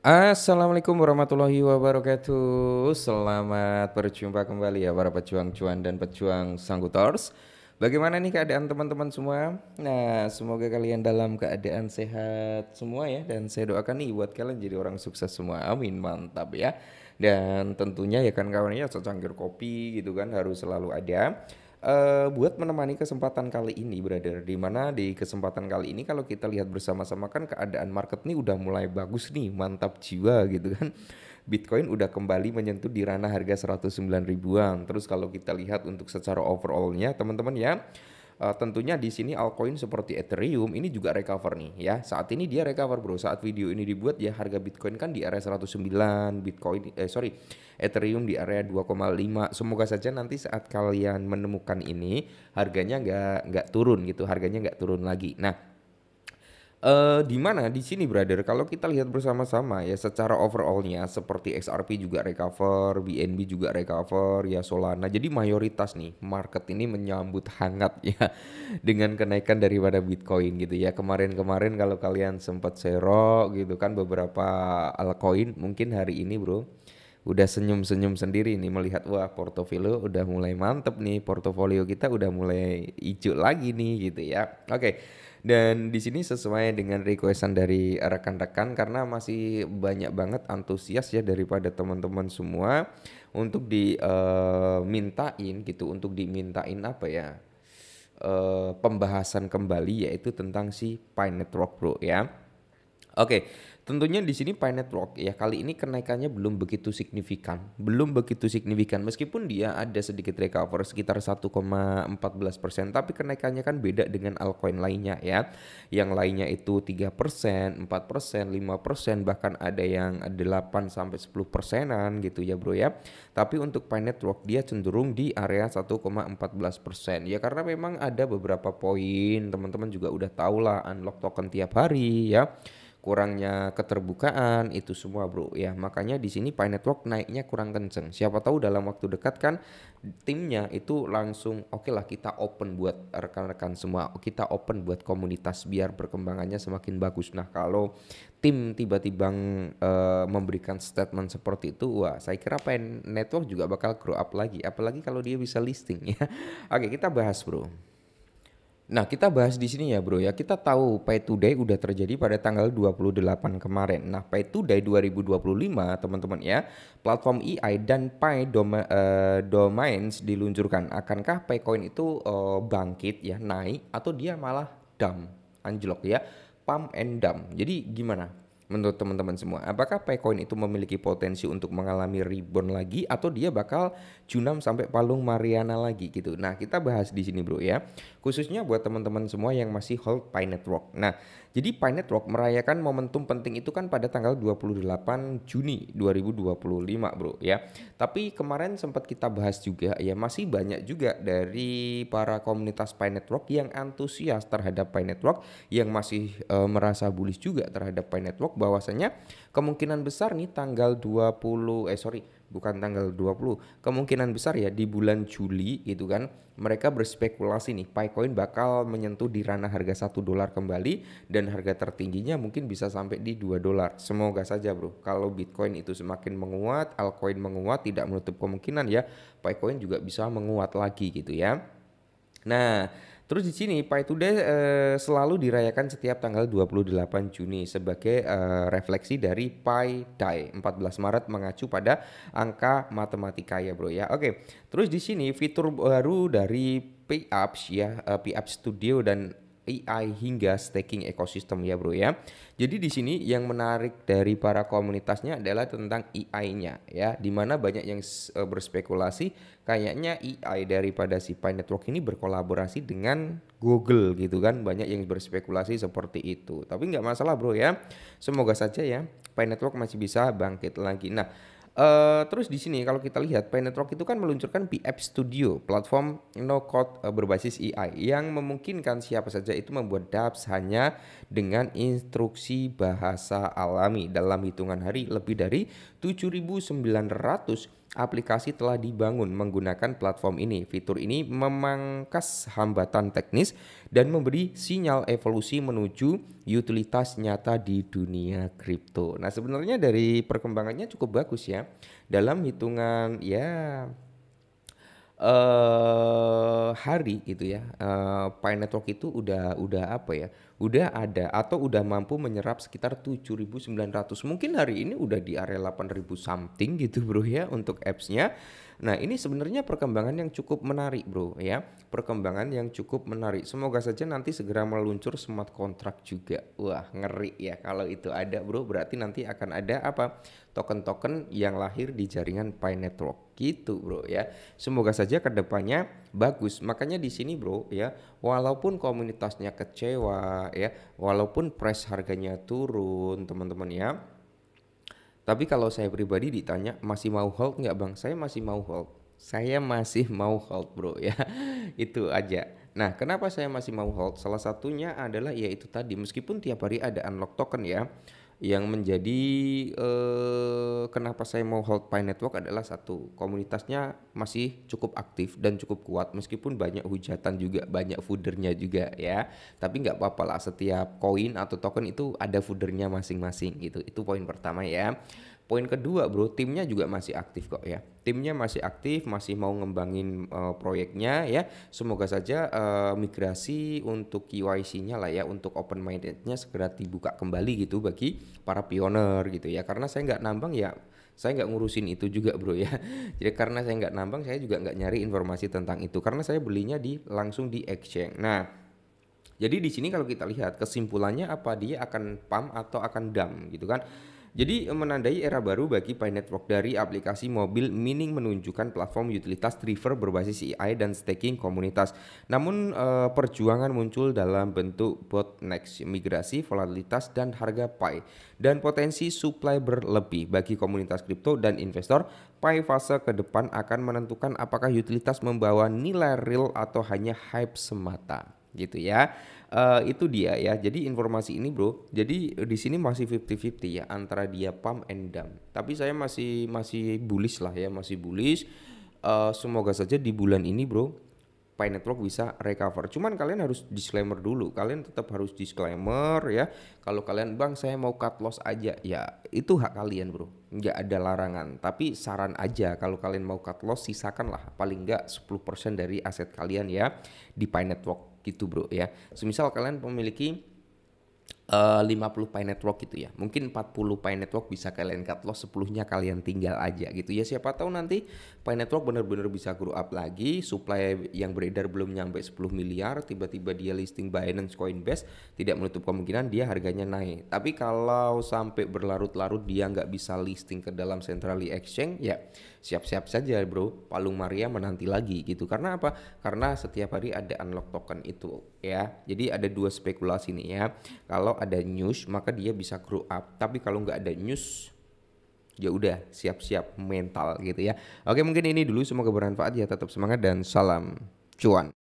Assalamualaikum warahmatullahi wabarakatuh. Selamat berjumpa kembali ya para pejuang cuan dan pejuang sanggutors. Bagaimana nih keadaan teman-teman semua? Nah, semoga kalian dalam keadaan sehat semua ya. Dan saya doakan nih buat kalian jadi orang sukses semua. Amin, mantap ya. Dan tentunya ya kan kawannya secangkir kopi gitu kan harus selalu ada. Buat menemani kesempatan kali ini, brother, di mana di kesempatan kali ini kalau kita lihat bersama-sama kan keadaan market nih udah mulai bagus nih, mantap jiwa gitu kan. Bitcoin udah kembali menyentuh di ranah harga 109 ribuan. Terus kalau kita lihat untuk secara overallnya teman-teman ya, tentunya di sini altcoin seperti Ethereum ini juga recover nih ya. Saat ini dia recover bro. Saat video ini dibuat ya harga Bitcoin kan di area 109, Ethereum di area 2,5. Semoga saja nanti saat kalian menemukan ini harganya nggak turun gitu, harganya nggak turun lagi. Nah, di mana di sini brother kalau kita lihat bersama-sama ya secara overallnya seperti XRP juga recover, BNB juga recover, ya Solana. Jadi mayoritas nih market ini menyambut hangat ya dengan kenaikan daripada Bitcoin gitu ya. Kemarin-kemarin kalau kalian sempat serok gitu kan beberapa altcoin mungkin hari ini bro udah senyum-senyum sendiri nih melihat wah portofolio udah mulai mantep nih, portofolio kita udah mulai hijau lagi nih gitu ya. Oke. Dan di sini sesuai dengan requestan dari rekan-rekan karena masih banyak banget antusias ya daripada teman-teman semua untuk dimintain gitu, untuk dimintain apa ya? Pembahasan kembali yaitu tentang si Pi Network Bro ya. Oke, tentunya di sini Pi Network ya kali ini kenaikannya belum begitu signifikan meskipun dia ada sedikit recover sekitar 1,14%, tapi kenaikannya kan beda dengan altcoin lainnya ya. Yang lainnya itu 3%, 4%, 5%, bahkan ada yang 8 sampai 10%-an gitu ya, Bro ya. Tapi untuk Pi Network dia cenderung di area 1,14%. Ya karena memang ada beberapa poin, teman-teman juga udah tahu lah unlock token tiap hari ya, kurangnya keterbukaan itu semua bro ya, makanya di sini Pi Network naiknya kurang kenceng. Siapa tahu dalam waktu dekat kan timnya itu langsung oke lah kita open buat rekan-rekan semua, kita open buat komunitas biar perkembangannya semakin bagus. Nah kalau tim tiba-tiba memberikan statement seperti itu, wah saya kira Pi Network juga bakal grow up lagi, apalagi kalau dia bisa listing ya. Oke kita bahas bro. Nah, kita bahas di sini ya, Bro ya. Kita tahu Pay Today udah terjadi pada tanggal 28 kemarin. Nah, Pay Today 2025, teman-teman ya, platform EI dan Domains diluncurkan. Akankah Paycoin itu bangkit ya, naik atau dia malah dump, anjlok ya, pump and dump. Jadi gimana? Menurut teman-teman semua, apakah Paycoin itu memiliki potensi untuk mengalami rebound lagi atau dia bakal junam sampai palung Mariana lagi gitu. Nah, kita bahas di sini bro ya. Khususnya buat teman-teman semua yang masih hold Pi Network. Nah, jadi Pi Network merayakan momentum penting itu kan pada tanggal 28 Juni 2025 bro ya. Tapi kemarin sempat kita bahas juga ya, masih banyak juga dari para komunitas Pi Network yang antusias terhadap Pi Network, yang masih merasa bullish juga terhadap Pi Network, bahwasanya kemungkinan besar nih tanggal 20 bukan tanggal 20, kemungkinan besar ya di bulan Juli gitu kan mereka berspekulasi nih Picoin bakal menyentuh di ranah harga $1 kembali, dan harga tertingginya mungkin bisa sampai di $2. Semoga saja bro kalau Bitcoin itu semakin menguat, altcoin menguat, tidak menutup kemungkinan ya Picoin juga bisa menguat lagi gitu ya. Nah, terus di sini Pi Today selalu dirayakan setiap tanggal 28 Juni sebagai refleksi dari Pi Day 14 Maret mengacu pada angka matematika ya bro ya. Oke, terus di sini fitur baru dari PayApps ya, PayApps Studio dan AI hingga staking ekosistem ya bro ya. Jadi di sini yang menarik dari para komunitasnya adalah tentang AI-nya ya, dimana banyak yang berspekulasi kayaknya AI daripada si Pi Network ini berkolaborasi dengan Google gitu kan, banyak yang berspekulasi seperti itu. Tapi nggak masalah bro ya, semoga saja ya Pi Network masih bisa bangkit lagi. Nah, terus di sini kalau kita lihat Pi Network itu kan meluncurkan PF Studio, platform no code berbasis AI yang memungkinkan siapa saja itu membuat dApps hanya dengan instruksi bahasa alami dalam hitungan hari. Lebih dari 7.900 aplikasi telah dibangun menggunakan platform ini. Fitur ini memangkas hambatan teknis dan memberi sinyal evolusi menuju utilitas nyata di dunia kripto. Nah, sebenarnya dari perkembangannya cukup bagus ya. Dalam hitungan ya hari gitu ya, Pi Network itu udah apa ya, udah ada atau udah mampu menyerap sekitar 7.900, mungkin hari ini udah di area 8.000 something gitu Bro ya untuk apps-nya. Nah, ini sebenarnya perkembangan yang cukup menarik Bro ya, perkembangan yang cukup menarik. Semoga saja nanti segera meluncur smart contract juga. Wah, ngeri ya kalau itu ada Bro, berarti nanti akan ada apa? Token-token yang lahir di jaringan Pi Network gitu Bro ya. Semoga saja kedepannya bagus. Makanya di sini Bro ya, walaupun komunitasnya kecewa ya, walaupun price harganya turun teman-teman ya, tapi kalau saya pribadi ditanya masih mau hold nggak Bang? Saya masih mau hold. Saya masih mau hold Bro ya. Itu aja. Nah, kenapa saya masih mau hold? Salah satunya adalah yaitu tadi, meskipun tiap hari ada unlock token ya, yang menjadi kenapa saya mau hold Pi Network adalah satu, komunitasnya masih cukup aktif dan cukup kuat meskipun banyak hujatan juga, banyak foodernya juga ya. Tapi nggak apa-apa lah, setiap koin atau token itu ada foodernya masing-masing gitu. Itu poin pertama ya. Poin kedua Bro, timnya juga masih aktif kok ya. Timnya masih aktif, masih mau ngembangin proyeknya ya. Semoga saja migrasi untuk KYC-nya lah ya, untuk open minded-nya segera dibuka kembali gitu bagi para pioner gitu ya. Karena saya nggak nambang ya, saya nggak ngurusin itu juga Bro ya. Jadi karena saya nggak nambang, saya juga nggak nyari informasi tentang itu. Karena saya belinya langsung di exchange. Nah, jadi di sini kalau kita lihat kesimpulannya apa, dia akan pump atau akan dump gitu kan. Jadi menandai era baru bagi Pi Network. Dari aplikasi mobil mining menunjukkan platform utilitas driver berbasis AI dan staking komunitas. Namun perjuangan muncul dalam bentuk bottleneck, migrasi, volatilitas dan harga Pi, dan potensi supply berlebih bagi komunitas kripto dan investor. Pi fase ke depan akan menentukan apakah utilitas membawa nilai real atau hanya hype semata gitu ya. Itu dia ya. Jadi informasi ini Bro, jadi di sini masih 50-50 ya antara dia pump and dump. Tapi saya masih bullish lah ya, masih bullish. Semoga saja di bulan ini Bro, Pi Network bisa recover. Cuman kalian harus disclaimer dulu. Kalian tetap harus disclaimer ya. Kalau kalian Bang saya mau cut loss aja, ya itu hak kalian Bro. Nggak ada larangan. Tapi saran aja, kalau kalian mau cut loss sisakanlah paling nggak 10% dari aset kalian ya di Pi Network gitu Bro ya. Semisal kalian memiliki 50 Pi Network gitu ya, mungkin 40 Pi Network bisa kalian cut loss, 10-nya kalian tinggal aja gitu ya. Siapa tahu nanti Pi Network benar-benar bisa grow up lagi, supply yang beredar belum nyampe 10 miliar, tiba-tiba dia listing Binance Coinbase, tidak menutup kemungkinan dia harganya naik. Tapi kalau sampai berlarut-larut dia nggak bisa listing ke dalam centrally exchange, ya siap-siap saja Bro, Palung Maria menanti lagi gitu. Karena apa? Karena setiap hari ada unlock token itu ya. Jadi ada dua spekulasi nih ya. Kalau ada news maka dia bisa grow up, tapi kalau nggak ada news ya udah siap-siap mental gitu ya. Oke, mungkin ini dulu, semoga bermanfaat ya, tetap semangat dan salam cuan.